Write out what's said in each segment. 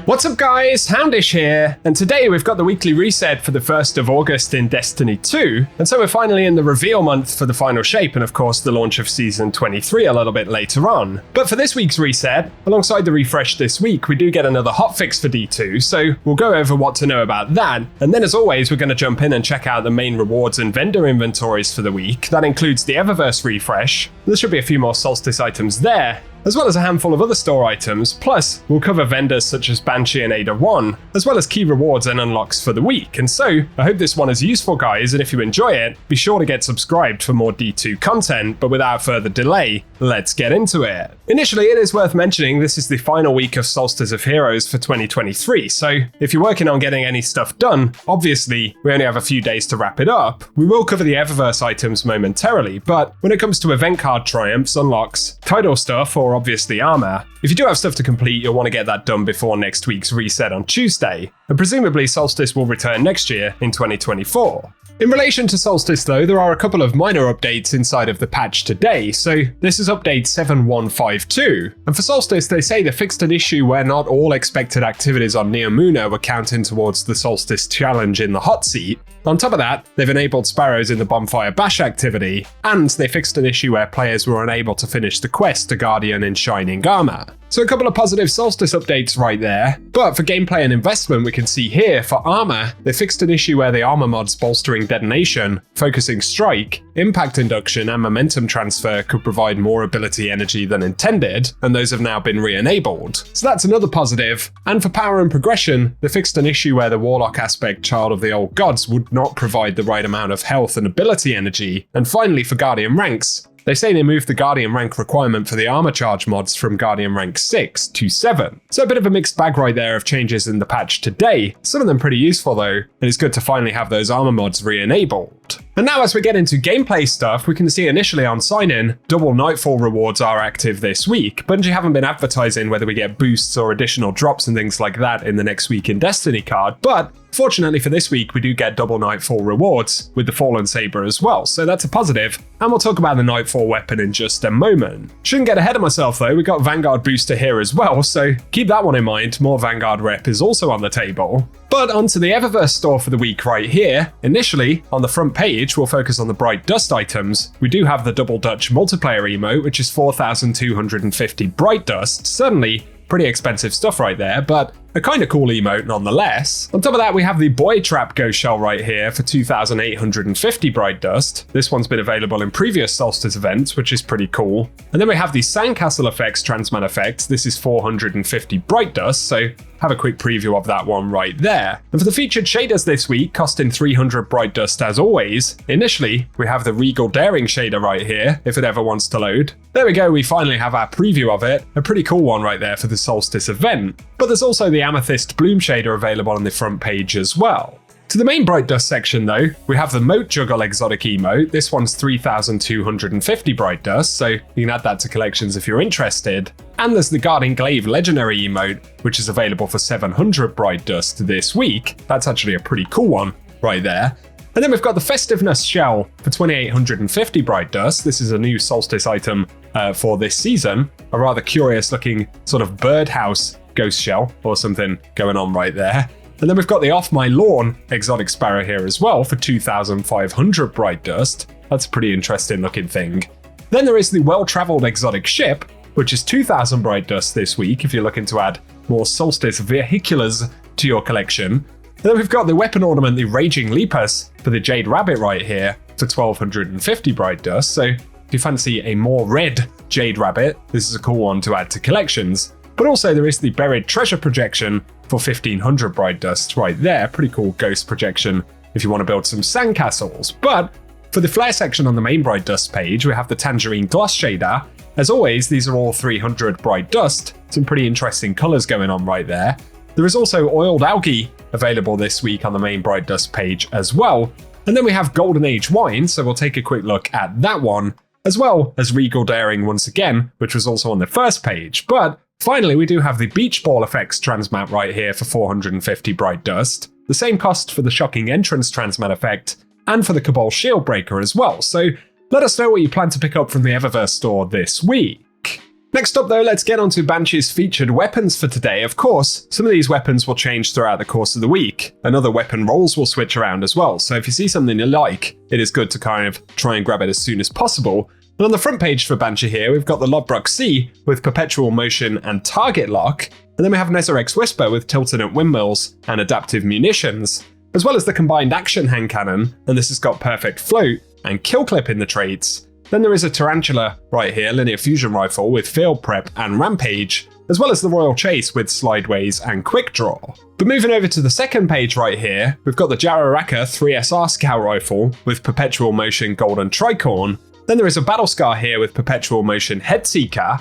What's up guys, Houndish here, and today we've got the weekly reset for the 1st of August in Destiny 2, and so we're finally in the reveal month for the final shape and of course the launch of Season 23 a little bit later on. But for this week's reset, alongside the refresh this week, we do get another hotfix for D2, so we'll go over what to know about that, and then as always we're going to jump in and check out the main rewards and vendor inventories for the week. That includes the Eververse refresh, there should be a few more Solstice items there, as well as a handful of other store items, plus we'll cover vendors such as Banshee and Ada 1, as well as key rewards and unlocks for the week. And so, I hope this one is useful guys, and if you enjoy it, be sure to get subscribed for more D2 content, but without further delay, let's get into it. Initially, it is worth mentioning this is the final week of Solstice of Heroes for 2023, so if you're working on getting any stuff done, obviously we only have a few days to wrap it up. We will cover the Eververse items momentarily, but when it comes to event card triumphs, unlocks, title stuff, or obviously armor, if you do have stuff to complete, you'll want to get that done before next week's reset on Tuesday, and presumably Solstice will return next year in 2024. In relation to Solstice though, there are a couple of minor updates inside of the patch today, so this is update 7152, and for Solstice they say they fixed an issue where not all expected activities on Neomuna were counting towards the Solstice challenge in the hot seat. On top of that, they've enabled sparrows in the Bonfire Bash activity, and they fixed an issue where players were unable to finish the quest to Guardian in Shining Armor. So a couple of positive Solstice updates right there, but for gameplay and investment we can see here, for armor, they fixed an issue where the armor mods bolstering detonation, focusing strike, impact induction and momentum transfer could provide more ability energy than intended, and those have now been re-enabled. So that's another positive, and for power and progression, they fixed an issue where the Warlock aspect Child of the Old Gods would not provide the right amount of health and ability energy, and finally for Guardian ranks, they say they moved the Guardian rank requirement for the armor charge mods from Guardian rank 6 to 7. So a bit of a mixed bag right there of changes in the patch today, some of them pretty useful though, and it's good to finally have those armor mods re-enabled. And now as we get into gameplay stuff, we can see initially on sign-in, double Nightfall rewards are active this week. Bungie haven't been advertising whether we get boosts or additional drops and things like that in the next week in Destiny card, but fortunately for this week we do get double Nightfall rewards with the Fallen Saber as well, so that's a positive, and we'll talk about the Nightfall weapon in just a moment. Shouldn't get ahead of myself though, we got Vanguard booster here as well, so keep that one in mind, more Vanguard rep is also on the table. But onto the Eververse store for the week right here. Initially, on the front page, we'll focus on the Bright Dust items. We do have the Double Dutch multiplayer emote, which is 4,250 Bright Dust, certainly pretty expensive stuff right there, but a kind of cool emote nonetheless. On top of that, we have the Boy Trap Ghost Shell right here for 2,850 Bright Dust. This one's been available in previous Solstice events, which is pretty cool. And then we have the Sandcastle Effects Transman effect. This is 450 Bright Dust, so have a quick preview of that one right there. And for the featured shaders this week, costing 300 Bright Dust as always, initially we have the Regal Daring shader right here, if it ever wants to load. There we go, we finally have our preview of it. A pretty cool one right there for the Solstice event. But there's also the Amethyst Bloom shader available on the front page as well. To the main Bright Dust section though, we have the Moat Juggle exotic emote. This one's 3,250 Bright Dust, so you can add that to collections if you're interested. And there's the Guarding Glaive legendary emote, which is available for 700 Bright Dust this week. That's actually a pretty cool one right there. And then we've got the Festiveness Shell for 2,850 Bright Dust. This is a new Solstice item for this season. A rather curious looking sort of birdhouse ghost shell or something going on right there. And then we've got the Off My Lawn exotic sparrow here as well for 2,500 Bright Dust. That's a pretty interesting looking thing. Then there is the Well-Traveled exotic ship, which is 2,000 Bright Dust this week if you're looking to add more Solstice vehiculars to your collection. And then we've got the weapon ornament, the Raging Lepus, for the Jade Rabbit right here for 1,250 Bright Dust. So if you fancy a more red Jade Rabbit, this is a cool one to add to collections. But also there is the Buried Treasure projection for 1,500 Bright Dust right there. Pretty cool ghost projection if you want to build some sandcastles. But for the flare section on the main Bright Dust page, we have the Tangerine Gloss shader. As always, these are all 300 Bright Dust. Some pretty interesting colors going on right there. There is also Oiled Algae available this week on the main Bright Dust page as well. And then we have Golden Age Wine, so we'll take a quick look at that one, as well as Regal Daring once again, which was also on the first page. But finally, we do have the Beach Ball Effects Transmat right here for 450 Bright Dust. The same cost for the Shocking Entrance Transmat effect, and for the Cabal Shield Breaker as well. So let us know what you plan to pick up from the Eververse store this week. Next up though, let's get onto Banshee's featured weapons for today. Of course, some of these weapons will change throughout the course of the week, and other weapon rolls will switch around as well, so if you see something you like, it is good to kind of try and grab it as soon as possible. And on the front page for Banshee here, we've got the Lodbrok C with perpetual motion and target lock, and then we have Nezarec Whisper with tilted windmills and adaptive munitions, as well as the combined action hand cannon, and this has got perfect float and kill clip in the traits. Then there is a Tarantula right here, linear fusion rifle with field prep and rampage, as well as the Royal Chase with slideways and quick draw. But moving over to the second page right here, we've got the Jararaka 3SR scout rifle with perpetual motion golden tricorn. Then there is a Battle Scar here with perpetual motion head seeker.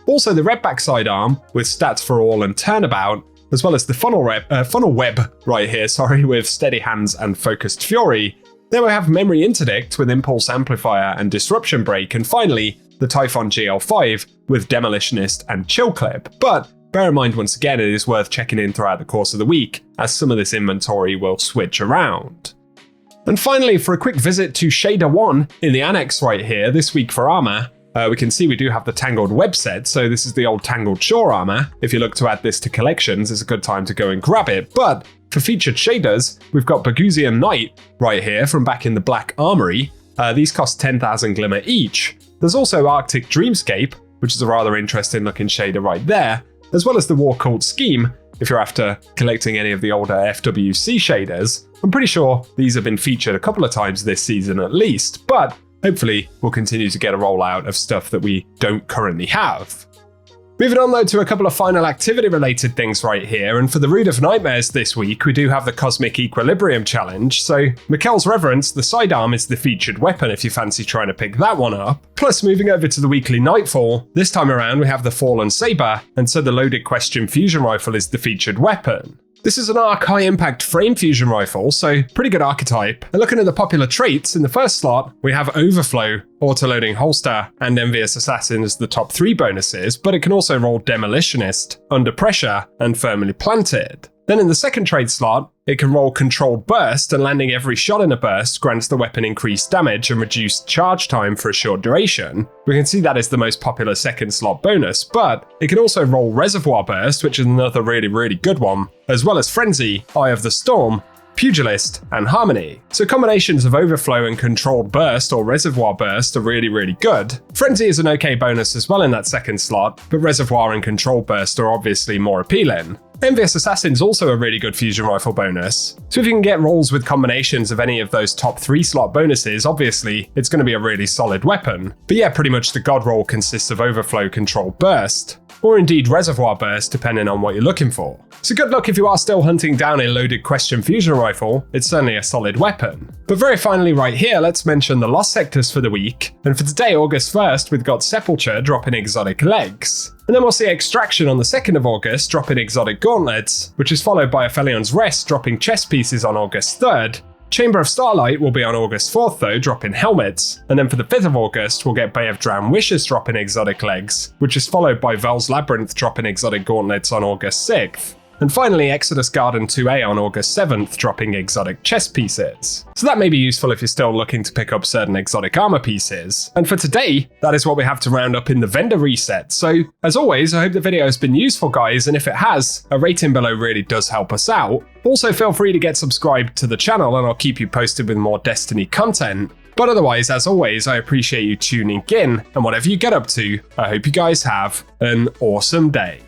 Also the Redback sidearm with stats for all and turnabout, as well as the funnel web right here, with steady hands and focused fury. Then we have Memory Interdict with Impulse Amplifier and Disruption Break, and finally, the Typhon GL5 with Demolitionist and Chill Clip. But bear in mind once again, it is worth checking in throughout the course of the week, as some of this inventory will switch around. And finally, for a quick visit to Shader 1 in the annex right here, this week for armor, we can see we do have the Tangled Web set, so this is the old Tangled Shore armor. If you look to add this to collections, it's a good time to go and grab it. But for featured shaders, we've got Baguzian Knight right here from back in the Black Armory. These cost 10,000 glimmer each. There's also Arctic Dreamscape, which is a rather interesting looking shader right there, as well as the War Cult Scheme, if you're after collecting any of the older FWC shaders. I'm pretty sure these have been featured a couple of times this season at least, but hopefully we'll continue to get a rollout of stuff that we don't currently have. Moving on though to a couple of final activity related things right here, and for the Root of Nightmares this week we do have the Cosmic Equilibrium Challenge, so Mikkel's Reverence, the sidearm, is the featured weapon if you fancy trying to pick that one up. Plus moving over to the weekly Nightfall, this time around we have the Fallen Saber, and so the Loaded Question Fusion Rifle is the featured weapon. This is an arc high impact frame fusion rifle, so pretty good archetype. And looking at the popular traits, in the first slot, we have Overflow, Autoloading Holster, and Envious Assassin as the top 3 bonuses, but it can also roll Demolitionist, Under Pressure, and Firmly Planted. Then in the second trait slot, it can roll Controlled Burst, and landing every shot in a burst grants the weapon increased damage and reduced charge time for a short duration. We can see that is the most popular second slot bonus, but it can also roll Reservoir Burst, which is another really good one, as well as Frenzy, Eye of the Storm, Pugilist, and Harmony. So combinations of Overflow and Controlled Burst or Reservoir Burst are really good. Frenzy is an okay bonus as well in that second slot, but Reservoir and Controlled Burst are obviously more appealing. Envious Assassin is also a really good fusion rifle bonus, so if you can get rolls with combinations of any of those top 3 slot bonuses, obviously it's going to be a really solid weapon. But yeah, pretty much the god roll consists of Overflow, Controlled Burst, or indeed Reservoir Burst depending on what you're looking for. So good luck if you are still hunting down a Loaded Question fusion rifle, it's certainly a solid weapon. But very finally right here, let's mention the Lost Sectors for the week, and for today, August 1st, we've got Sepulture dropping exotic legs. And then we'll see Extraction on the 2nd of August dropping exotic gauntlets, which is followed by Aphelion's Rest dropping chest pieces on August 3rd. Chamber of Starlight will be on August 4th though, dropping helmets, and then for the 5th of August we'll get Bay of Drowned Wishes dropping exotic legs, which is followed by Vel's Labyrinth dropping exotic gauntlets on August 6th. And finally, Exodus Garden 2A on August 7th, dropping exotic chest pieces. So that may be useful if you're still looking to pick up certain exotic armor pieces. And for today, that is what we have to round up in the vendor reset. So as always, I hope the video has been useful, guys, and if it has, a rating below really does help us out. Also feel free to get subscribed to the channel and I'll keep you posted with more Destiny content. But otherwise, as always, I appreciate you tuning in, and whatever you get up to, I hope you guys have an awesome day.